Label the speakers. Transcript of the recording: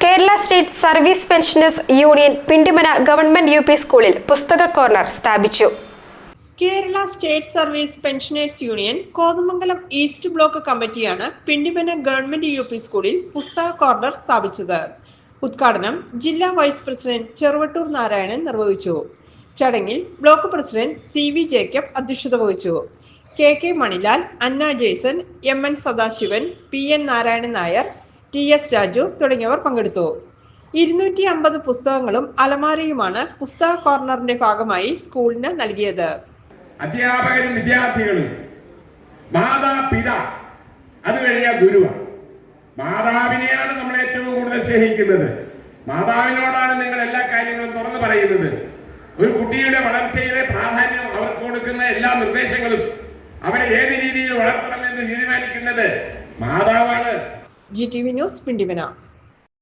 Speaker 1: Kerala state service pensioners union Pindimana government UP സ്കൂളിൽ പുസ്തക corner സ്ഥാപിച്ചു.
Speaker 2: Kerala state service pensioners union Kothamangalam east block കമ്മിറ്റിയാണ് Pindimana government UP സ്കൂളിൽ പുസ്തക കോർണർ സ്ഥാപിച്ചത്. ഉദ്ഘാടനം ജില്ലാ വൈസ് പ്രസിഡന്റ് ചെറുവട്ടൂർ നാരായണൻ നിർവഹിച്ചു. ചടങ്ങിൽ ബ്ലോക്ക് പ്രസിഡന്റ് CV ജേക്കബ് അധ്യക്ഷത വഹിച്ചു. KK Manilal, Anna Jason, MN Sadasivan, PN Narayanan Nair, TS Raju തുടങ്ങിയവർ പങ്കെടുത്തു. 250 പുസ്തകങ്ങളും അലമാരയുമാണ് പുസ്തക കോർണറിന്റെ ഭാഗമായി സ്കൂളിന് നൽകിയത്.
Speaker 3: അധ്യാപകരും വിദ്യാർത്ഥികളും മാതാപിതാ അത് കഴിഞ്ഞാൽ ഗുരുവാണ്. മാതാവിനെയാണ് നമ്മൾ ഏറ്റവും കൂടുതൽ സ്നേഹിക്കുന്നത്. മാതാവിനോടാണ് നിങ്ങൾ എല്ലാ കാര്യങ്ങളും തുറന്നു പറയുന്നത്. ഒരു കുട്ടിയുടെ വളർച്ചയിലെ പ്രാധാന്യം അവർക്ക് കൊടുക്കുന്ന എല്ലാ നിർദ്ദേശങ്ങളും അവരെ ഏത് രീതിയിൽ വളർത്തണമെന്ന് തീരുമാനിക്കുന്നത് മാതാവാണ്.
Speaker 2: GTV news Pindimana.